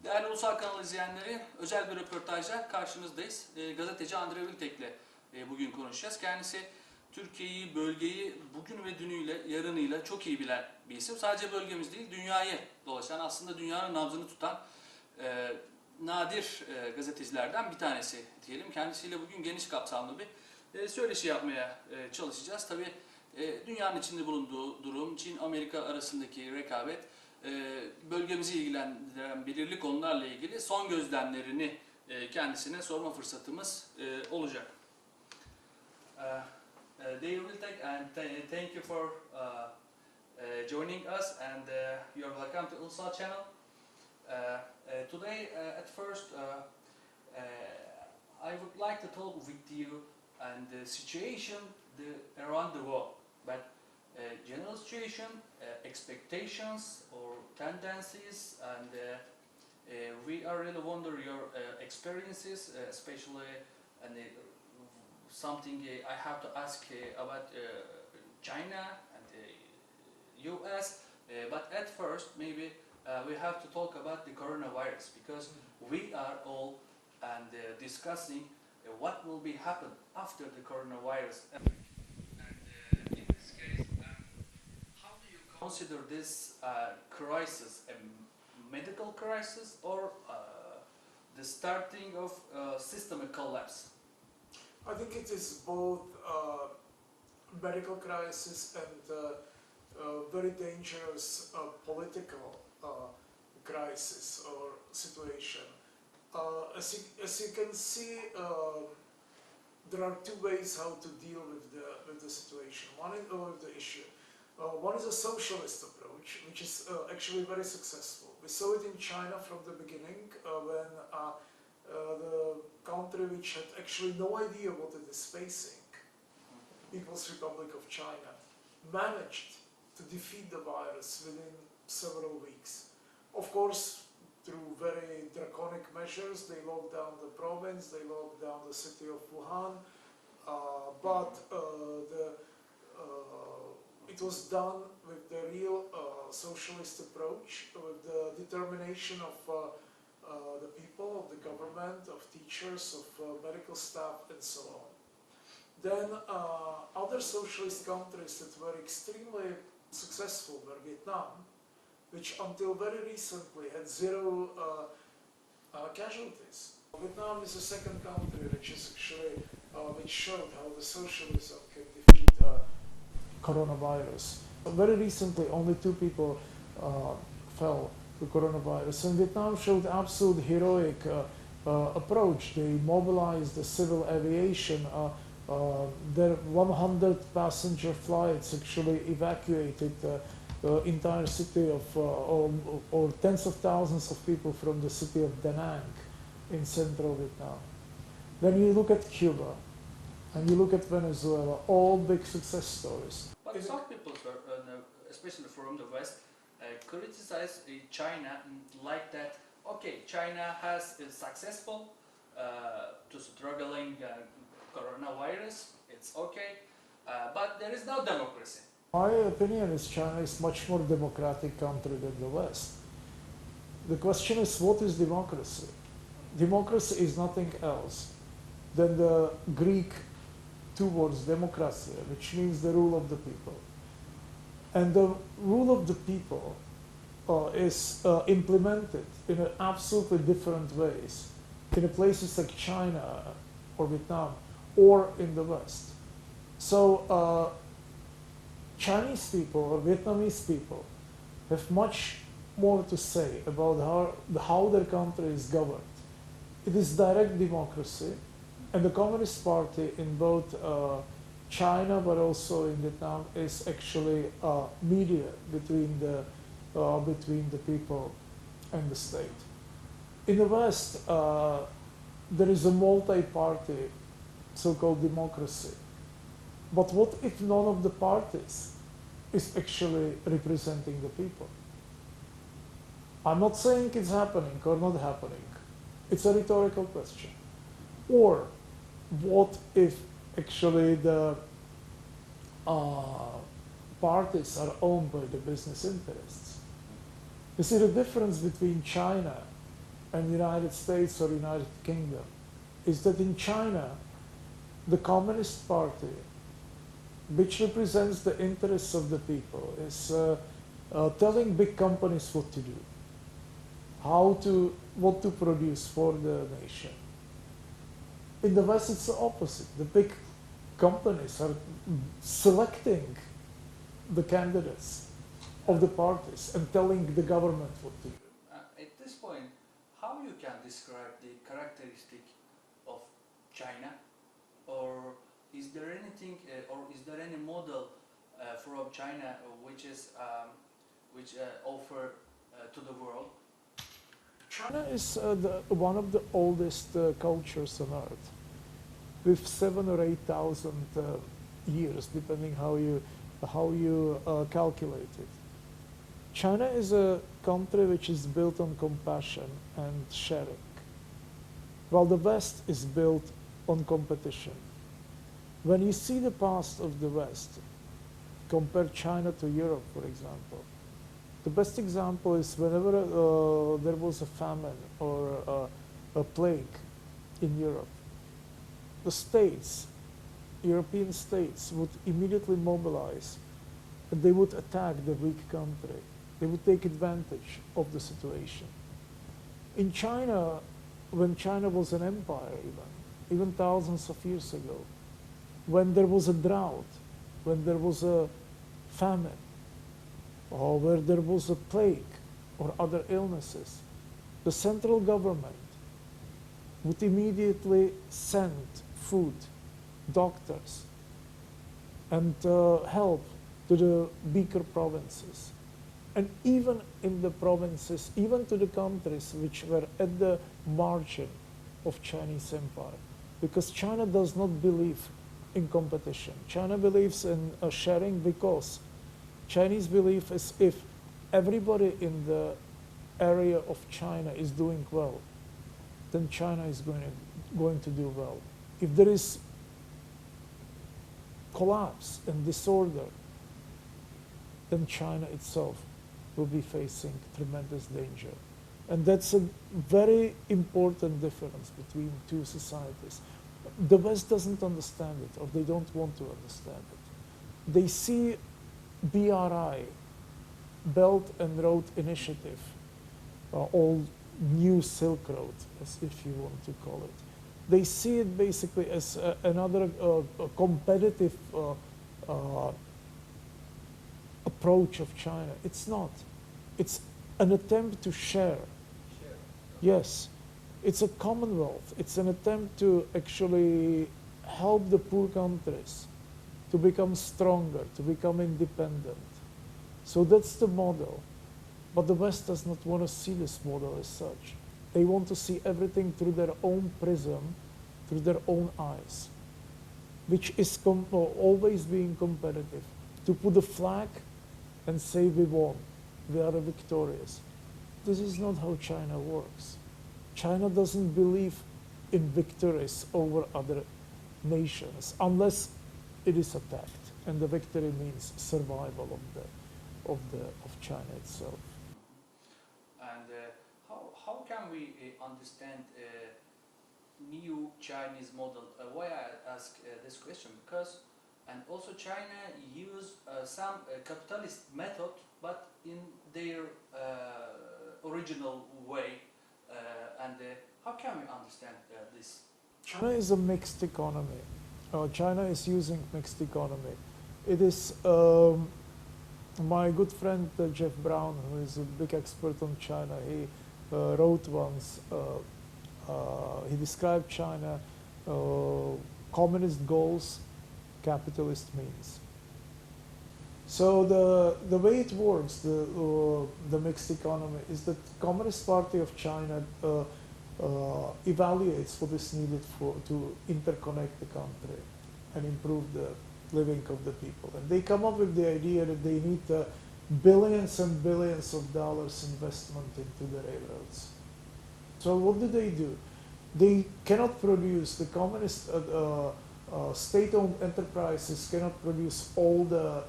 Değerli Ulusal Kanal izleyenleri, özel bir röportajla karşınızdayız. Gazeteci Andre Vltchek'le bugün konuşacağız. Kendisi Türkiye'yi, bölgeyi bugün ve dünüyle, yarınıyla çok iyi bilen bir isim. Sadece bölgemiz değil, dünyayı dolaşan, aslında dünyanın nabzını tutan nadir gazetecilerden bir tanesi diyelim. Kendisiyle bugün geniş kapsamlı bir söyleşi yapmaya çalışacağız. Tabii dünyanın içinde bulunduğu durum, Çin-Amerika arasındaki rekabet, bölgemizi ilgilendiren belirli konularla ilgili son gözlemlerini kendisine sorma fırsatımız olacak. Dear Vltchek, and thank you for joining us, and you're welcome to Ulusal Channel. Today, at first, I would like to talk with you and the situation around the world, but general situation, expectations or tendencies, and we are really wonder your experiences, especially and something I have to ask about China and the US, but at first maybe we have to talk about the coronavirus, because we are all and discussing what will be happen after the coronavirus. Consider this crisis a medical crisis or the starting of systemic collapse? I think it is both medical crisis and very dangerous political crisis or situation. As you can see, there are two ways how to deal with the situation. With the issue. One is a socialist approach, which is actually very successful. We saw it in China from the beginning, when the country which had actually no idea what it is facing, People's Republic of China, managed to defeat the virus within several weeks. Of course, through very draconic measures, they locked down the province, they locked down the city of Wuhan, but it was done with the real socialist approach, with the determination of the people, of the government, of teachers, of medical staff, and so on. Then other socialist countries that were extremely successful were Vietnam, which until very recently had zero casualties. Vietnam is the second country which is actually which showed how the socialism can defeat coronavirus. Very recently, only 2 people fell to coronavirus, and Vietnam showed absolute heroic approach. They mobilized the civil aviation. Their 100 passenger flights actually evacuated the entire city of, or tens of thousands of people from the city of Da Nang in central Vietnam. Then you look at Cuba, and you look at Venezuela, all big success stories. But some people, especially from the West, criticize China like that. Okay, China is successful to struggling coronavirus. It's okay, but there is no democracy. My opinion is China is much more democratic country than the West. The question is, what is democracy? Democracy is nothing else than the Greek 2 words, democracy, which means the rule of the people. And the rule of the people is implemented in absolutely different ways in places like China or Vietnam or in the West. So Chinese people or Vietnamese people have much more to say about how their country is governed. It is direct democracy, and the Communist Party in both China but also in Vietnam is actually a mediator between the people and the state. In the West, there is a multi-party so-called democracy. But what if none of the parties is actually representing the people? I'm not saying it's happening or not happening. It's a rhetorical question. Or what if actually the parties are owned by the business interests? You see, the difference between China and United States or United Kingdom is that in China, the Communist Party, which represents the interests of the people, is telling big companies what to do, what to produce for the nation. In the West, it's the opposite. The big companies are selecting the candidates of the parties and telling the government what to do. At this point, how you can describe the characteristic of China, or is there anything, or is there any model from China which is offer to the world? China is one of the oldest cultures on earth, with 7,000 or 8,000 years, depending how you calculate it. China is a country which is built on compassion and sharing, while the West is built on competition. When you see the past of the West, compare China to Europe, for example, the best example is whenever there was a famine or a plague in Europe, the states, European states, would immediately mobilize and they would attack the weak country. They would take advantage of the situation. In China, when China was an empire even thousands of years ago, when there was a drought, when there was a famine, or where there was a plague or other illnesses, the central government would immediately send food, doctors, and help to the weaker provinces. And even in the provinces, even to the countries which were at the margin of Chinese empire, because China does not believe in competition. China believes in sharing because Chinese belief is if everybody in the area of China is doing well, then China is going to do well. If there is collapse and disorder, then China itself will be facing tremendous danger. And that's a very important difference between two societies. The West doesn't understand it, or they don't want to understand it. They see BRI, Belt and Road Initiative, or New Silk Road, as if you want to call it. They see it basically as another competitive approach of China. It's not. It's an attempt to share. Yes. It's a commonwealth. It's an attempt to actually help the poor countries to become stronger, to become independent. So that's the model. But the West does not want to see this model as such. They want to see everything through their own prism, through their own eyes, which is always being competitive. To put a flag and say we won, we are victorious. This is not how China works. China doesn't believe in victories over other nations unless it is attacked, and the victory means survival of China itself. And how can we understand new Chinese model? Why I ask this question? Because and also China use some capitalist method, but in their original way. And how can we understand this? China is a mixed economy. China is using mixed economy. It is my good friend Jeff Brown, who is a big expert on China. He wrote once. He described China: communist goals, capitalist means. So the way it works, the mixed economy, is that the Communist Party of China evaluates what is needed to interconnect the country and improve the living of the people. And they come up with the idea that they need billions and billions of dollars investment into the railroads. So what do? They cannot produce, the communist state-owned enterprises cannot produce all the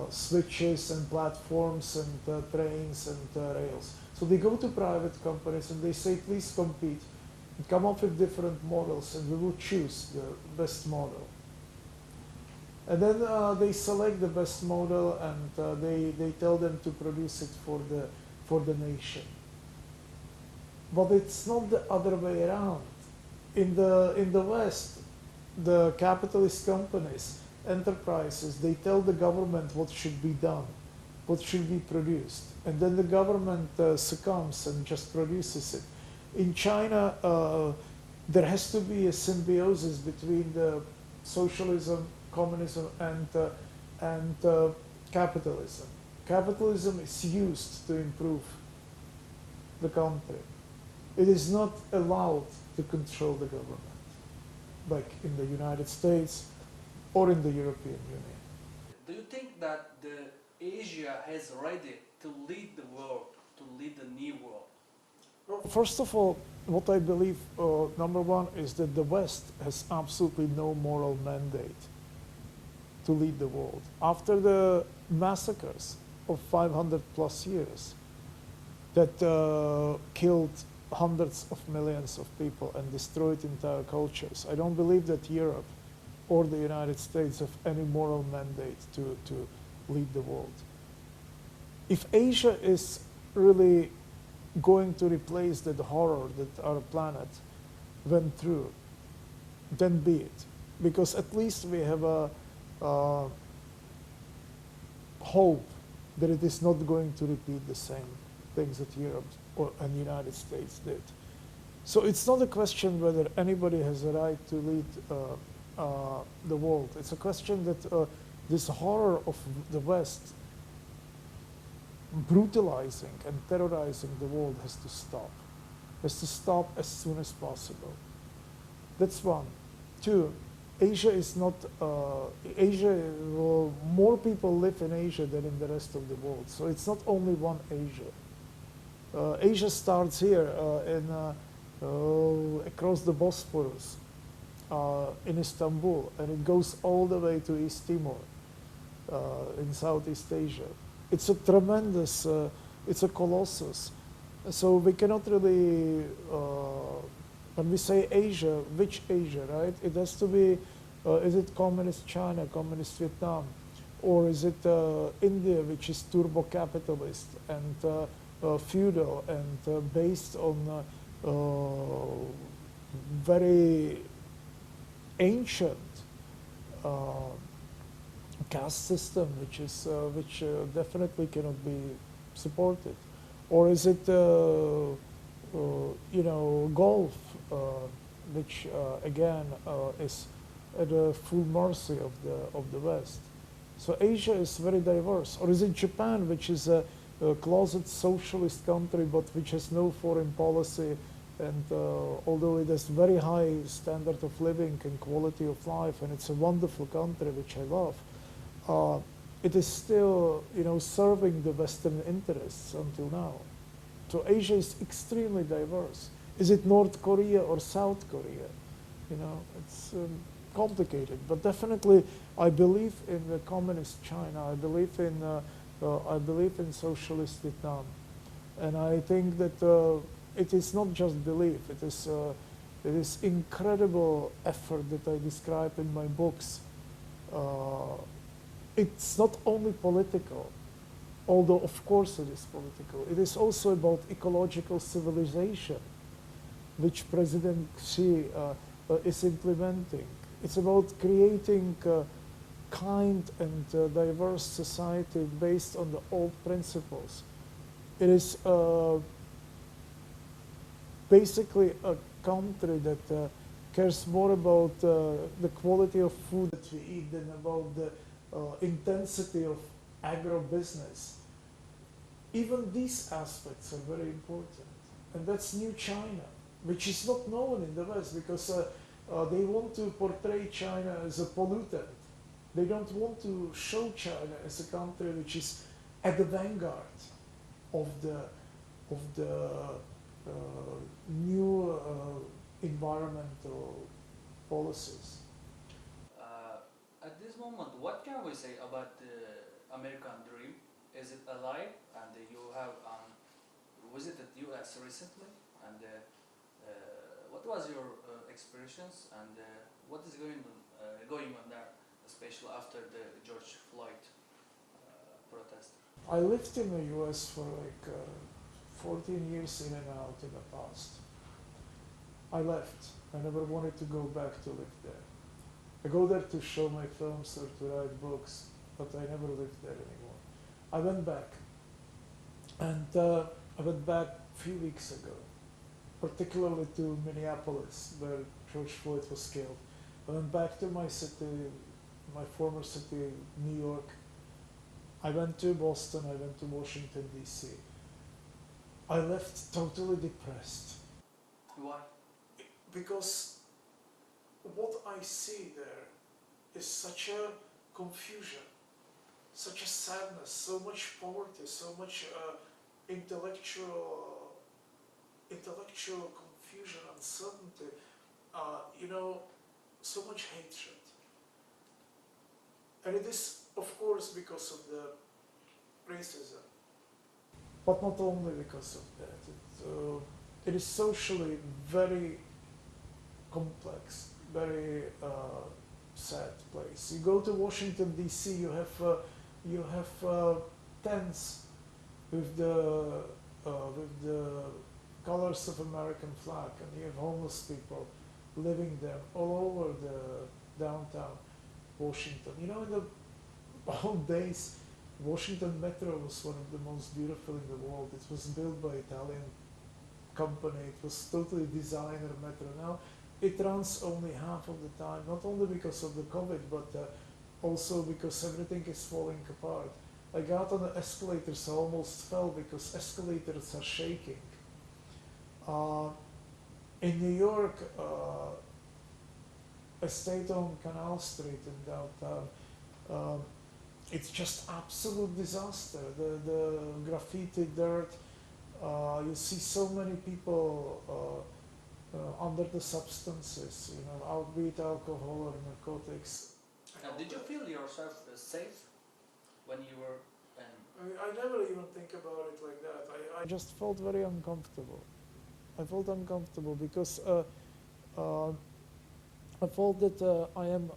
switches and platforms and trains and rails. So they go to private companies and they say, please compete and come up with different models and we will choose the best model. And then they select the best model and they tell them to produce it for the nation. But it's not the other way around. In the West, the capitalist companies, enterprises, they tell the government what should be done, what should be produced. And then the government succumbs and just produces it. In China, there has to be a symbiosis between the socialism, communism, and capitalism. Capitalism is used to improve the country. It is not allowed to control the government, like in the United States or in the European Union. Do you think that Asia is ready to lead the world, to lead the new world? Well, first of all, what I believe, number one, is that the West has absolutely no moral mandate to lead the world. After the massacres of 500 plus years that killed hundreds of millions of people and destroyed entire cultures, I don't believe that Europe or the United States have any moral mandate to lead the world. If Asia is really going to replace that horror that our planet went through, then be it. Because at least we have a hope that it is not going to repeat the same things that Europe and the United States did. So it's not a question whether anybody has a right to lead the world. It's a question that this horror of the West brutalizing and terrorizing the world has to stop. Has to stop as soon as possible. That's one. Two, Asia is not, more people live in Asia than in the rest of the world. So it's not only one Asia. Asia starts here across the Bosphorus in Istanbul, and it goes all the way to East Timor in Southeast Asia. It's a tremendous, it's a colossus. So we cannot really, when we say Asia, which Asia, right? It has to be, is it communist China, communist Vietnam, or is it India, which is turbo-capitalist and feudal and based on very ancient caste system, which definitely cannot be supported, or is it Gulf, which again is at the full mercy of the West. So Asia is very diverse, or is it Japan, which is a closet socialist country but which has no foreign policy, and although it has very high standard of living and quality of life, and it's a wonderful country which I love, it is still, serving the Western interests until now. So Asia is extremely diverse. Is it North Korea or South Korea? It's complicated. But definitely, I believe in the communist China. I believe in socialist Vietnam, and I think that it is not just belief. It is incredible effort that I describe in my books. It's not only political, although of course it is political. It is also about ecological civilization, which President Xi is implementing. It's about creating a kind and diverse society based on the old principles. It is basically a country that cares more about the quality of food that we eat than about the intensity of agro-business. Even these aspects are very important. And that's New China, which is not known in the West because they want to portray China as a pollutant. They don't want to show China as a country which is at the vanguard of the new environmental policies. At this moment, what can we say about American dream? Is it alive? And you have visited US recently, and what was your experience, and what is going on there, especially after the George Floyd protest? I lived in the US for like 14 years in and out in the past. I left. I never wanted to go back to live there. I go there to show my films or to write books, but I never lived there anymore. I went back. And I went back a few weeks ago, particularly to Minneapolis, where George Floyd was killed. I went back to my city, my former city, New York. I went to Boston, I went to Washington, D.C. I left totally depressed. Why? Because what I see there is such a confusion, such a sadness, so much poverty, so much intellectual confusion, uncertainty, so much hatred. And it is, of course, because of the racism. But not only because of that. It is socially very complex, very sad place. You go to Washington D.C., you have tents with the colors of American flag, and you have homeless people living there all over the downtown Washington. You know, in the old days, Washington Metro was one of the most beautiful in the world. It was built by Italian company. It was totally designer metro. Now it runs only half of the time, not only because of the COVID, but also because everything is falling apart. I got on the escalators, I almost fell because escalators are shaking. In New York, I stayed on Canal Street in downtown. It's just absolute disaster. The graffiti, dirt. You see so many people under the substances, albeit alcohol or narcotics. Did you feel yourself safe when you were in? I never even think about it like that. I just felt very uncomfortable. I felt uncomfortable because I felt that I am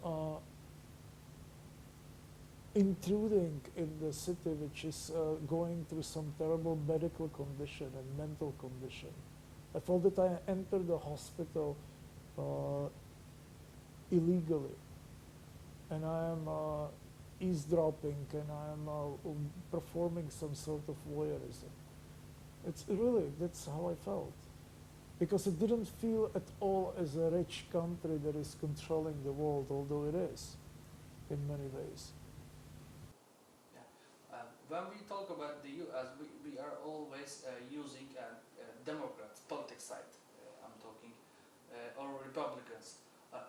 intruding in the city which is going through some terrible medical condition and mental condition. I felt that I entered the hospital illegally, and I am eavesdropping, and I am performing some sort of voyeurism. It's really, that's how I felt. Because it didn't feel at all as a rich country that is controlling the world, although it is, in many ways. When we talk about the US, we are always using Democrats, politics side, I'm talking, or Republicans.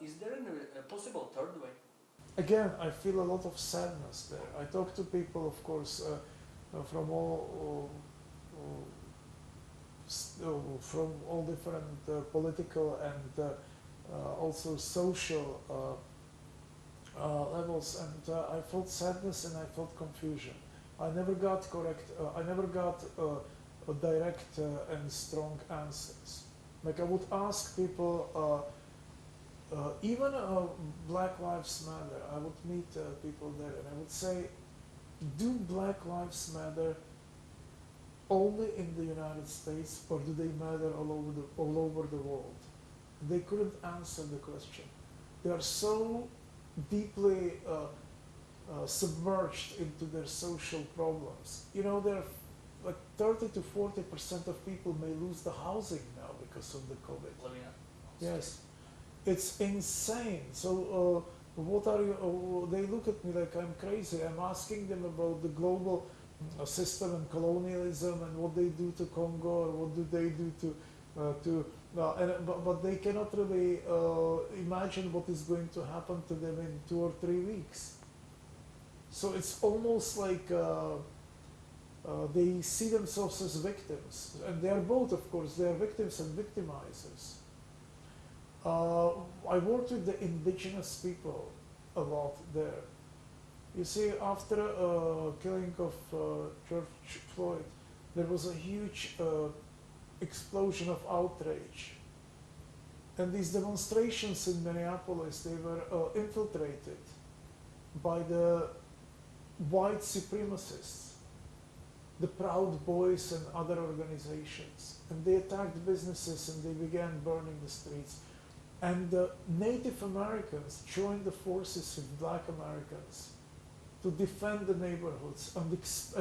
Is there a possible third way? Again, I feel a lot of sadness there. I talk to people, of course, from all different political and also social levels, and I felt sadness and I felt confusion. I never got direct and strong answers. Like I would ask people, even Black Lives Matter, I would meet people there and I would say, do Black Lives Matter only in the United States, or do they matter all over the world? They couldn't answer the question. They are so deeply submerged into their social problems. There like 30 to 40% of people may lose the housing now because of the COVID. Yes, it's insane. So what are you? They look at me like I'm crazy. I'm asking them about the global system and colonialism and what they do to Congo, or what do they do but they cannot really imagine what is going to happen to them in 2 or 3 weeks. So it's almost like they see themselves as victims, and they are both, of course. They are victims and victimizers. I worked with the indigenous people a lot there, You see, after killing of George Floyd, there was a huge explosion of outrage. And these demonstrations in Minneapolis, they were infiltrated by the white supremacists, the Proud Boys and other organizations. And they attacked businesses and they began burning the streets. And the Native Americans joined the forces with Black Americans to defend the neighborhoods and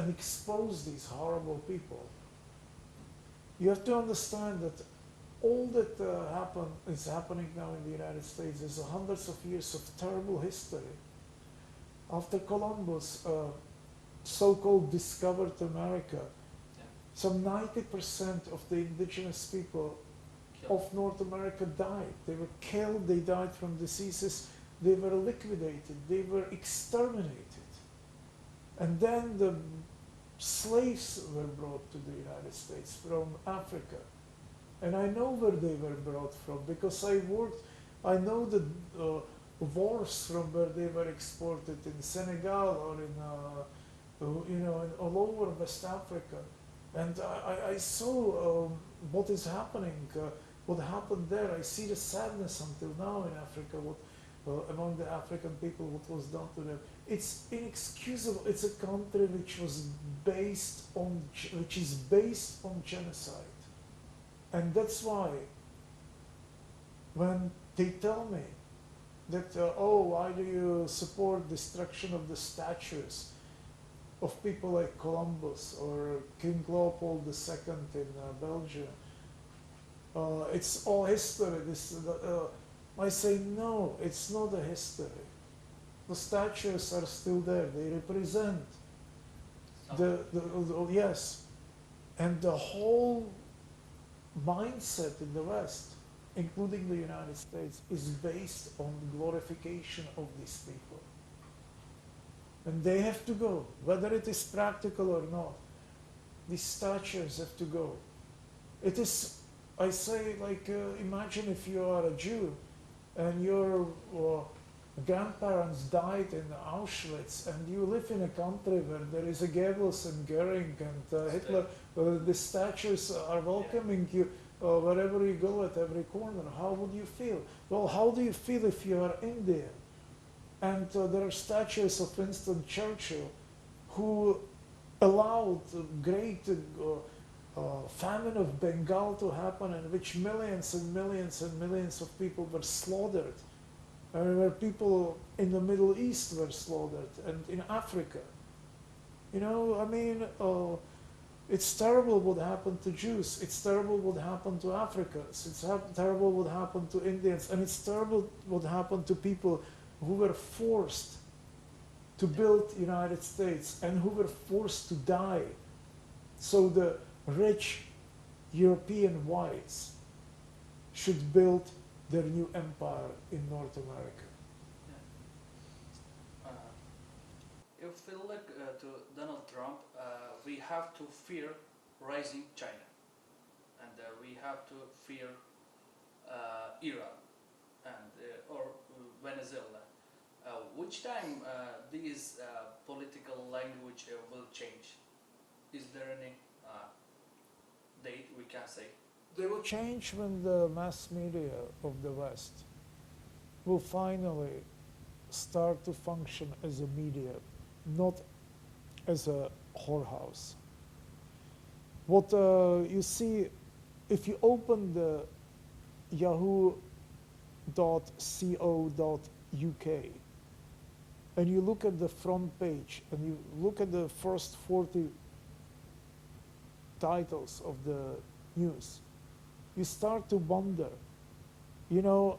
expose these horrible people. You have to understand that all that is happening now in the United States is hundreds of years of terrible history. After Columbus so-called discovered America, some 90% of the indigenous people of North America died. They were killed, they died from diseases, they were liquidated, they were exterminated. And then the slaves were brought to the United States from Africa. And I know where they were brought from because I know the wharves from where they were exported in Senegal or in all over West Africa. And I saw what is happening, what happened there. I see the sadness until now in Africa, among the African people, what was done to them. It's inexcusable. It's a country which is based on genocide. And that's why when they tell me that, why do you support destruction of the statues of people like Columbus or King Leopold II in Belgium? It's all history. I say, no, it's not a history. The statues are still there. They represent yes. And the whole mindset in the West, including the United States, is based on the glorification of these people. And they have to go, whether it is practical or not. These statues have to go. It is, I say, like, imagine if you are a Jew and your grandparents died in Auschwitz and you live in a country where there is a Goebbels and Goering and Hitler. The statues are welcoming you wherever you go at every corner. How would you feel? Well, how do you feel if you are Indian? And there are statues of Winston Churchill who allowed great famine of Bengal to happen in which millions and millions and millions of people were slaughtered. Where people in the Middle East were slaughtered and in Africa. You know, I mean, it's terrible what happened to Jews. It's terrible what happened to Africans. It's terrible what happened to Indians. And it's terrible what happened to people who were forced to build the United States and who were forced to die. So the rich European whites should build their new empire in North America. If we look to Donald Trump, we have to fear rising China, and we have to fear Iran and or Venezuela. Which time these political language will change? Is there any date we can say? They will change when the mass media of the West will finally start to function as a media, not as a whorehouse. What you see, if you open the yahoo.co.uk and you look at the front page and you look at the first 40 titles of the news, you start to wonder, you know,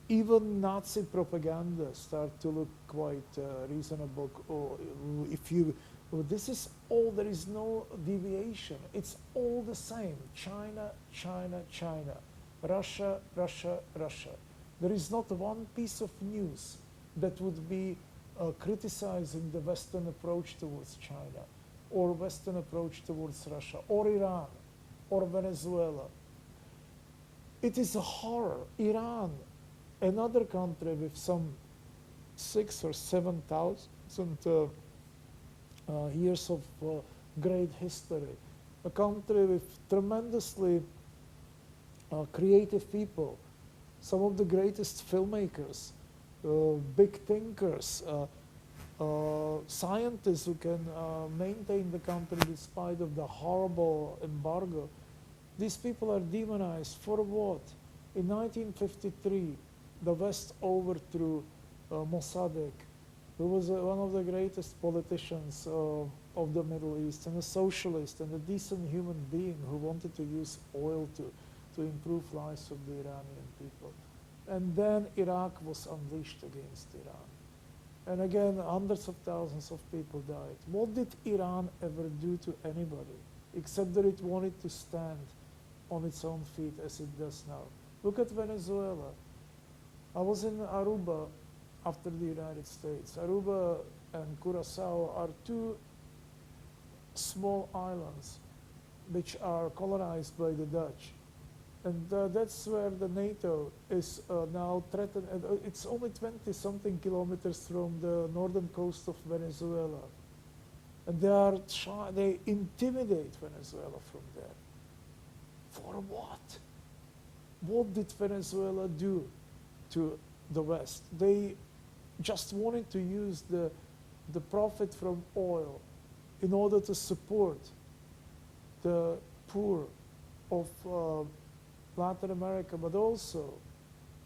even Nazi propaganda start to look quite reasonable. Or if you, this is all, there is no deviation. It's all the same. China, China, China. Russia, Russia, Russia. There is not one piece of news that would be criticizing the Western approach towards China, or Western approach towards Russia, or Iran, or Venezuela. It is a horror. Iran, another country with some 6 or 7,000 years of great history. A country with tremendously creative people, some of the greatest filmmakers, big thinkers, scientists who can maintain the country despite of the horrible embargo. These people are demonized for what? In 1953, the West overthrew Mossadegh, who was one of the greatest politicians of the Middle East, and a socialist and a decent human being who wanted to use oil to improve lives of the Iranian people. And then Iraq was unleashed against Iran. And again, hundreds of thousands of people died. What did Iran ever do to anybody, except that it wanted to stand on its own feet as it does now? Look at Venezuela. I was in Aruba after the United States. Aruba and Curacao are two small islands which are colonized by the Dutch. And that's where the NATO is now threatened. And it's only 20-something kilometers from the northern coast of Venezuela. And they intimidate Venezuela from there. For what? What did Venezuela do to the West? They just wanted to use the profit from oil in order to support the poor of Latin America, but also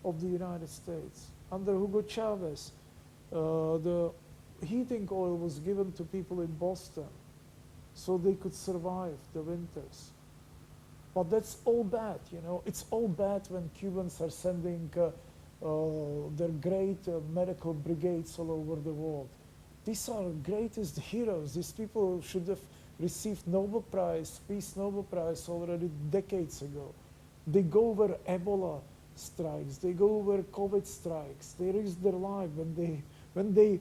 of the United States. Under Hugo Chavez, the heating oil was given to people in Boston so they could survive the winters. But that's all bad, you know. It's all bad when Cubans are sending their great medical brigades all over the world. These are greatest heroes. These people should have received Nobel Prize, Peace Nobel Prize already decades ago. They go over Ebola strikes. They go over COVID strikes. They risk their life when they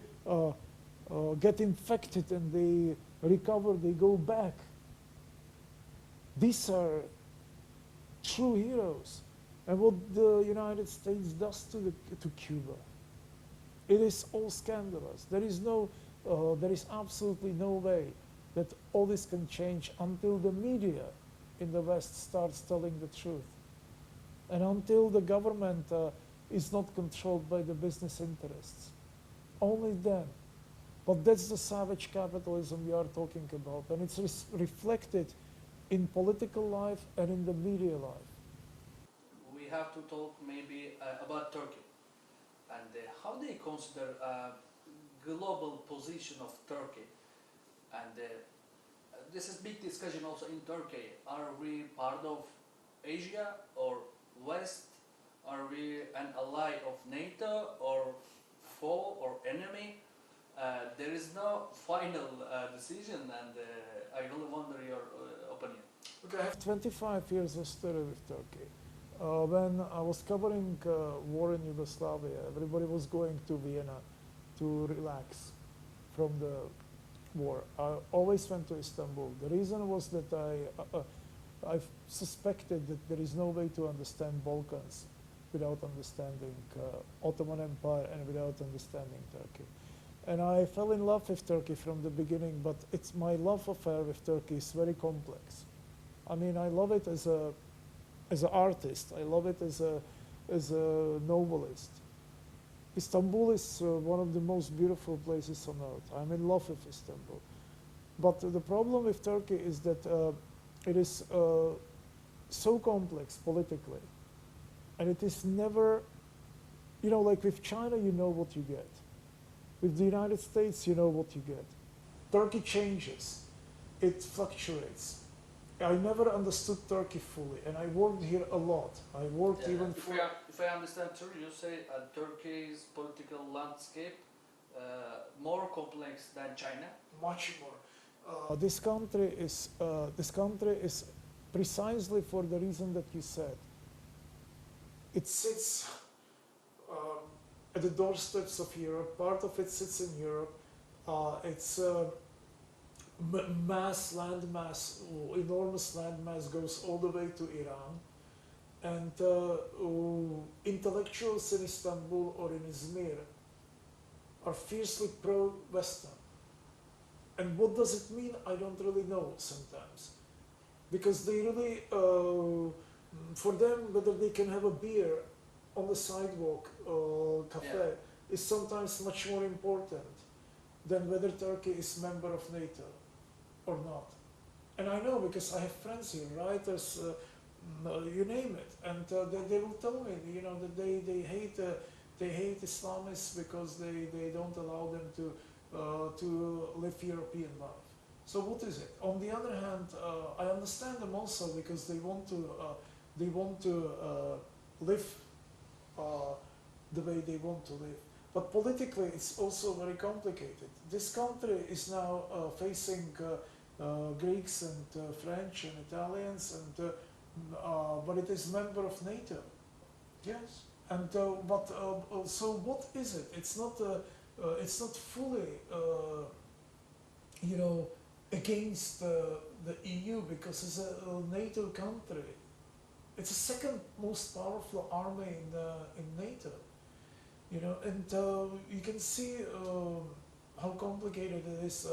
get infected and they recover. They go back. These are true heroes. And what the United States does to Cuba, it is all scandalous. There is absolutely no way that all this can change until the media in the West starts telling the truth. And until the government is not controlled by the business interests. Only then. But that's the savage capitalism we are talking about. And it's reflected in political life and in the media life. We have to talk maybe about Turkey and how they consider global position of Turkey. And this is big discussion also in Turkey. Are we part of Asia or West? Are we an ally of NATO or foe or enemy? There is no final decision, and I really wonder your opinion. Okay, I have 25 years history with Turkey. When I was covering war in Yugoslavia, everybody was going to Vienna to relax from the war. I always went to Istanbul. The reason was that I suspected that there is no way to understand Balkans without understanding Ottoman Empire and without understanding Turkey. And I fell in love with Turkey from the beginning, but my love affair with Turkey is very complex. I mean, I love it as an artist. I love it as a novelist. Istanbul is one of the most beautiful places on earth. I'm in love with Istanbul. But the problem with Turkey is that it is so complex politically. And it is never, you know, like with China, you know what you get. With the United States, you know what you get. Turkey changes. It fluctuates. I never understood Turkey fully, and I worked here a lot. I worked even for... If I understand true, you say Turkey's political landscape more complex than China? Much more. This country is precisely for the reason that you said. It sits at the doorsteps of Europe. Part of it sits in Europe. It's enormous land mass goes all the way to Iran. And intellectuals in Istanbul or in Izmir are fiercely pro-Western. And what does it mean? I don't really know sometimes. Because they really, for them, whether they can have a beer on the sidewalk or cafe is sometimes much more important than whether Turkey is member of NATO or not. And I know because I have friends here, writers, you name it, and they will tell me, you know, that they hate Islamists because they don't allow them to live European life. So what is it? On the other hand, I understand them also because they want to live the way they want to live. But politically, it's also very complicated. This country is now facing Greeks and French and Italians, and but it is member of NATO. Yes, and so what is it? It's not fully, you know, against the EU because it's a NATO country. It's the second most powerful army in NATO. You know, and you can see how complicated it is.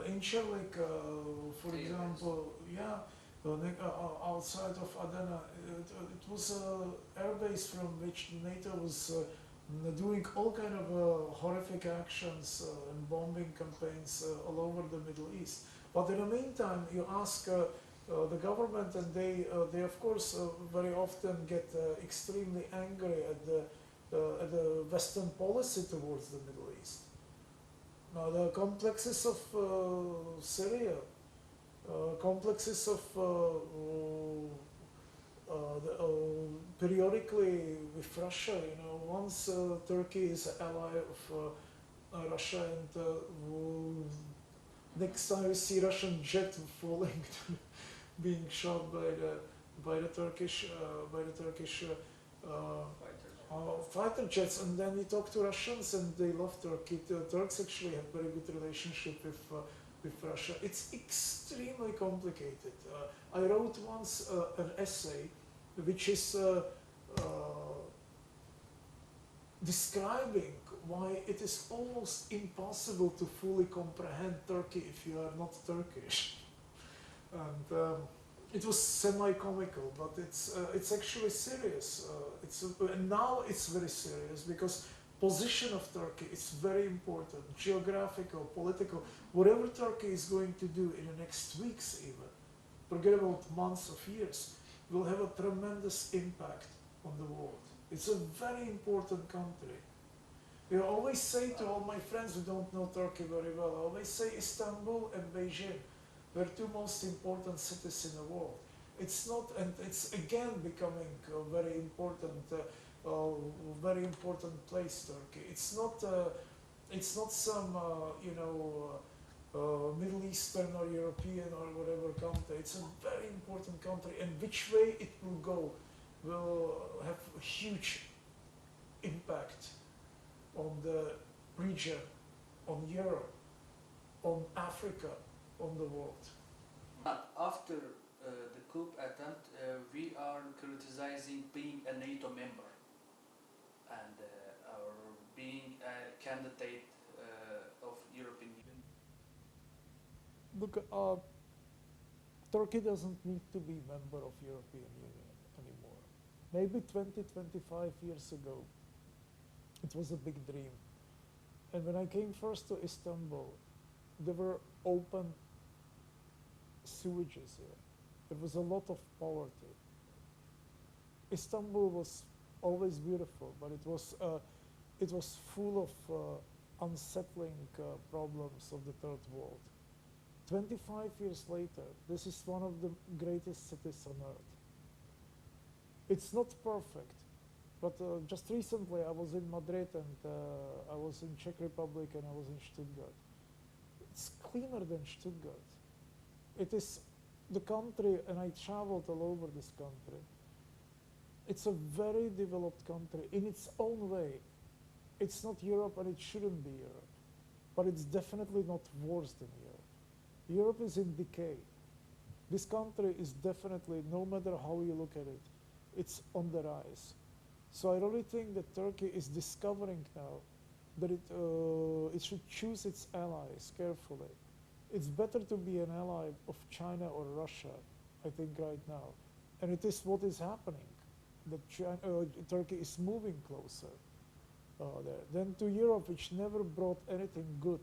In Sherlik, for example, outside of Adana, it was an airbase from which NATO was doing all kind of horrific actions and bombing campaigns all over the Middle East. But in the meantime, you ask the government, and they of course very often get extremely angry at the Western policy towards the Middle East. Now the complexes of Syria, complexes of periodically with Russia, you know, once Turkey is an ally of Russia, and next time you see Russian jet falling, being shot by the Turkish fighter jets, and then you talk to Russians and they love Turkey. The Turks actually have very good relationship with Russia. It's extremely complicated. I wrote once an essay which is describing why it is almost impossible to fully comprehend Turkey if you are not Turkish. And it was semi-comical, but it's actually serious. And now it's very serious because position of Turkey is very important, geographical, political. Whatever Turkey is going to do in the next weeks even, forget about months of years, will have a tremendous impact on the world. It's a very important country. I always say to all my friends who don't know Turkey very well, I always say Istanbul and Beijing were two most important cities in the world. It's not, and it's again becoming a very important place, Turkey. It's not some, you know, Middle Eastern or European or whatever country. It's a very important country, and which way it will go will have a huge impact on the region, on Europe, on Africa, on the world. After the coup attempt, we are criticizing being a NATO member and our being a candidate of European Union. Look, Turkey doesn't need to be member of European Union anymore. Maybe 20, 25 years ago, it was a big dream. And when I came first to Istanbul, there were open sewages here. There was a lot of poverty. Istanbul was always beautiful, but it was full of unsettling problems of the third world. 25 years later, this is one of the greatest cities on earth. It's not perfect, but just recently I was in Madrid and I was in Czech Republic and I was in Stuttgart. It's cleaner than Stuttgart. It is the country, and I traveled all over this country. It's a very developed country in its own way. It's not Europe and it shouldn't be Europe, but it's definitely not worse than Europe. Europe is in decay. This country is definitely, no matter how you look at it, it's on the rise. So I really think that Turkey is discovering now that it should choose its allies carefully. It's better to be an ally of China or Russia, I think, right now. And it is what is happening, that Turkey is moving closer there. Then to Europe, which never brought anything good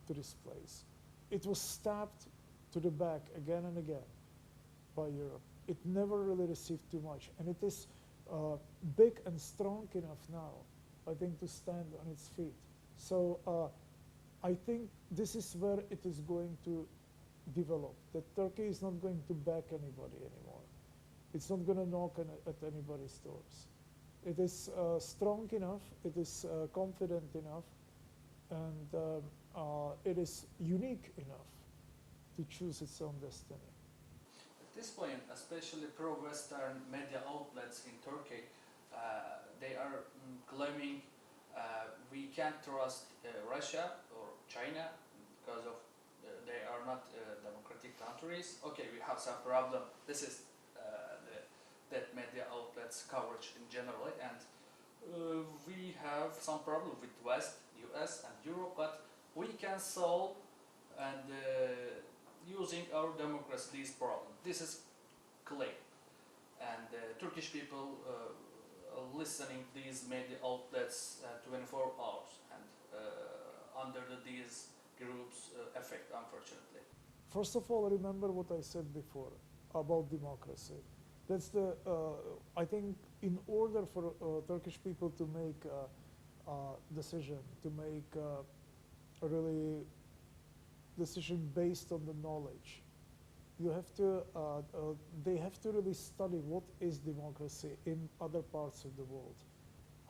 to this place. It was stabbed to the back again and again by Europe. It never really received too much. And it is big and strong enough now, I think, to stand on its feet. So I think this is where it is going to develop, that Turkey is not going to back anybody anymore. It's not going to knock at anybody's doors. It is strong enough, it is confident enough, and it is unique enough to choose its own destiny. At this point, especially pro-Western media outlets in Turkey, they are claiming we can't trust Russia or China because of they are not democratic countries. Okay, we have some problem. This is that media outlets coverage in general, and we have some problem with West, US and Europe, but we can solve and using our democracy this problem. This is claim, and Turkish people listening these media outlets 24 hours and under these groups effect, unfortunately. First of all, remember what I said before about democracy. That's the, I think in order for Turkish people to make a decision, to make a really decision based on the knowledge, you have to, they have to really study what is democracy in other parts of the world.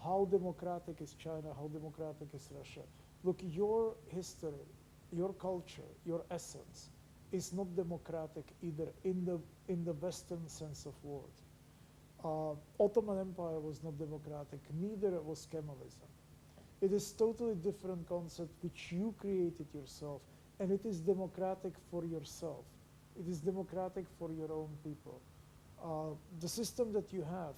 How democratic is China, how democratic is Russia? Look, your history, your culture, your essence is not democratic either in the Western sense of word. Ottoman Empire was not democratic, neither was Kemalism. It is totally different concept which you created yourself, and it is democratic for yourself. It is democratic for your own people. The system that you have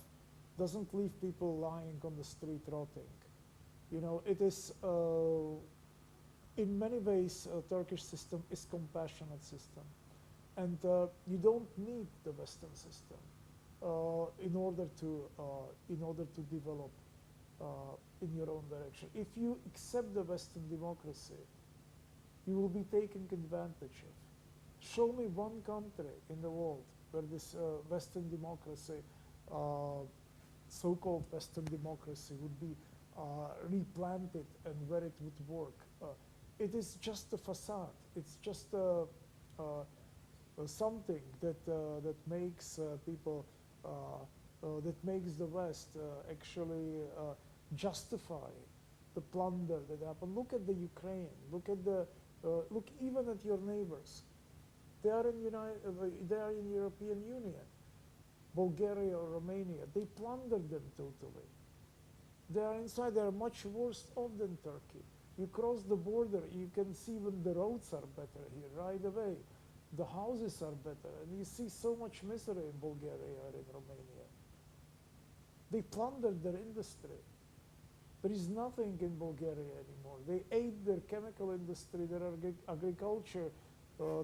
doesn't leave people lying on the street rotting. You know, it is, in many ways, Turkish system is compassionate system. And you don't need the Western system in order to develop in your own direction. If you accept the Western democracy, you will be taken advantage of. Show me one country in the world where this Western democracy, so-called Western democracy, would be replanted and where it would work. It is just a facade. It's just something that makes people, that makes the West actually justify the plunder that happened. Look at the Ukraine. Look even at your neighbors. They are in European Union, Bulgaria or Romania. They plundered them totally. They are inside. They are much worse off than Turkey. You cross the border, you can see when the roads are better here right away. The houses are better, and you see so much misery in Bulgaria or in Romania. They plundered their industry. There is nothing in Bulgaria anymore. They ate their chemical industry, their agriculture,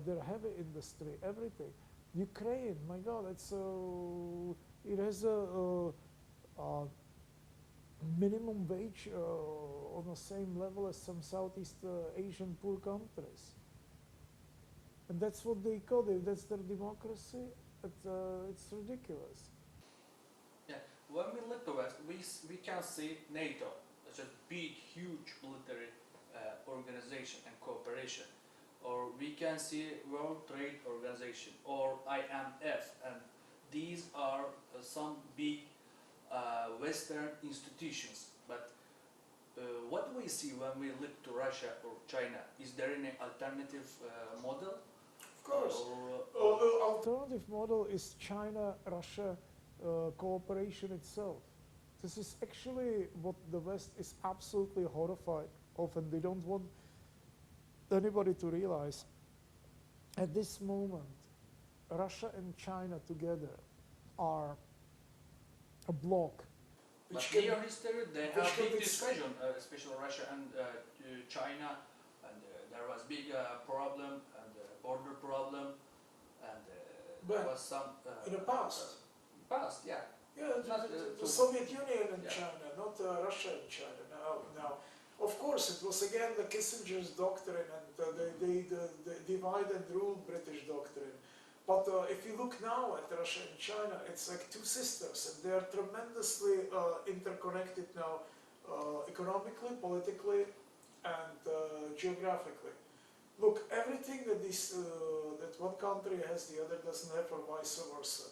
their heavy industry, everything. Ukraine, my God, it has a minimum wage on the same level as some Southeast Asian poor countries. And that's what they call it. That's their democracy. It's ridiculous. Yeah, when we look to West, we can see NATO as a big, huge military organization and cooperation. Or we can see World Trade Organization or IMF, and these are some big Western institutions. But what do we see when we look to Russia or China? Is there any alternative model? Of course. Alternative model is China-Russia cooperation itself. This is actually what the West is absolutely horrified of, and they don't want anybody to realize. At this moment, Russia and China together are a bloc But which can near history, they which have can big be- discussion, especially Russia and China, and there was big problem and border problem, and there But was some in the past. past, yeah. Yeah, Not, the Soviet Union and yeah. China, not Russia and China. Now, of course, it was again the Kissinger's doctrine and the divide and rule British doctrine. But if you look now at Russia and China, it's like two sisters, and they are tremendously interconnected now, economically, politically, and geographically. Look, everything that that one country has, the other doesn't have, or vice versa.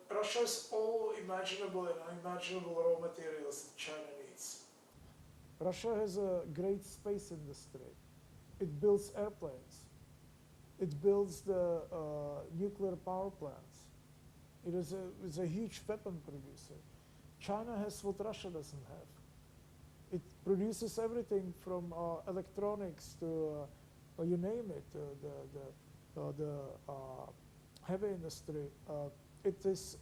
Russia has all imaginable and unimaginable raw materials that China needs. Russia has a great space industry. It builds airplanes. It builds the nuclear power plants. It is a huge weapon producer. China has what Russia doesn't have. It produces everything from electronics to you name it, the heavy industry. It is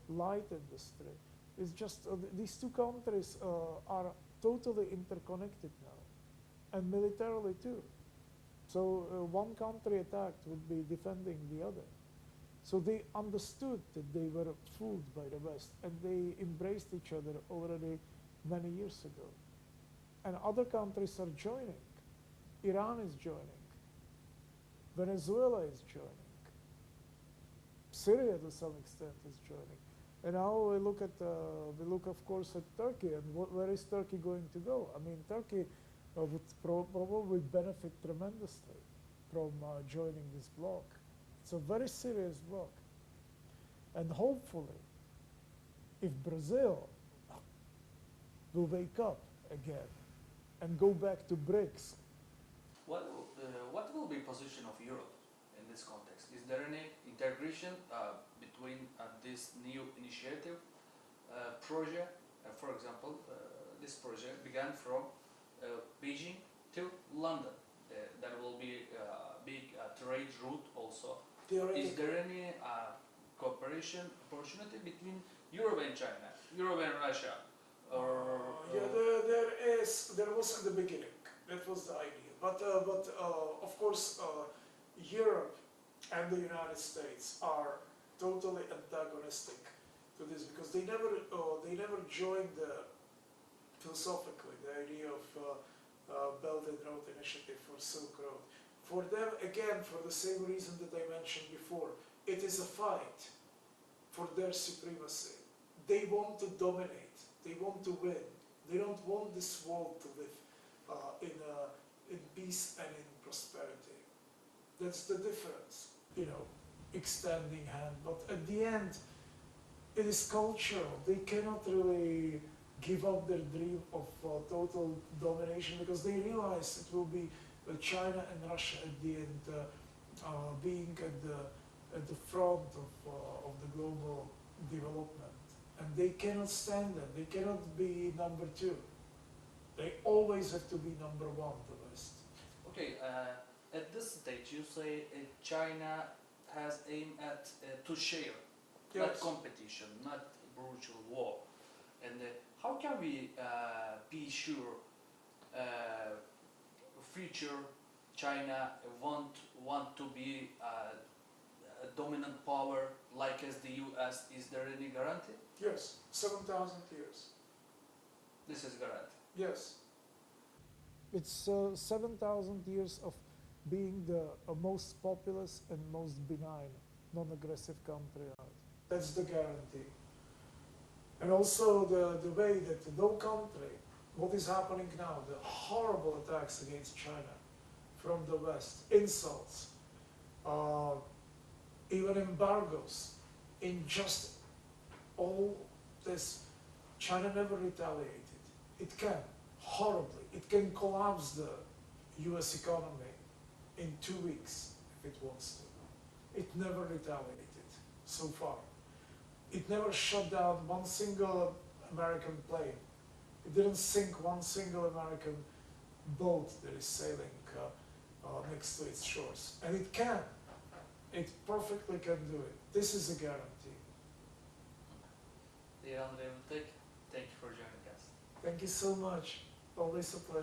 light industry. It's just these two countries are totally interconnected now, and militarily too. So one country attacked would be defending the other. So they understood that they were fooled by the West, and they embraced each other already many years ago. And other countries are joining. Iran is joining. Venezuela is joining. Syria, to some extent, is joining. And now we look of course, at Turkey, and where is Turkey going to go? I mean, Turkey would probably benefit tremendously from joining this bloc. It's a very serious bloc. And hopefully, if Brazil will wake up again and go back to BRICS. What will be position of Europe in this context? Is there any integration between this new initiative project? For example, this project began from Beijing to London. There will be a big trade route also. Is there any cooperation opportunity between Europe and China, Europe and Russia? There was in the beginning. That was the idea. But of course, Europe and the United States are totally antagonistic to this because they never joined philosophically the idea of Belt and Road Initiative for Silk Road. For them, again, for the same reason that I mentioned before, it is a fight for their supremacy. They want to dominate. They want to win. They don't want this world to live in peace and in prosperity. That's the difference, extending hand. But at the end, it is cultural. They cannot really give up their dream of total domination because they realize it will be China and Russia at the end being at the front of the global development. And they cannot stand that. They cannot be number two. They always have to be number one, the West. Okay, at this stage you say China has aim at to share, not competition, not brutal war. And how can we be sure future China want to be a dominant power like as the US? Is there any guarantee? Yes, 7,000 years. This is guarantee. Yes. It's 7,000 years of being the most populous and most benign, non-aggressive country on Earth. That's the guarantee. And also the way that no country, what is happening now, the horrible attacks against China from the West, insults, even embargoes, injustice, all this, China never retaliated. It can, horribly. It can collapse the US economy in 2 weeks if it wants to. It never retaliated so far. It never shut down one single American plane. It didn't sink one single American boat that is sailing next to its shores. And it can. It perfectly can do it. This is a guarantee. Dear Andrei Vltchek, Thank you for joining us. Thank you so much. Always a pleasure.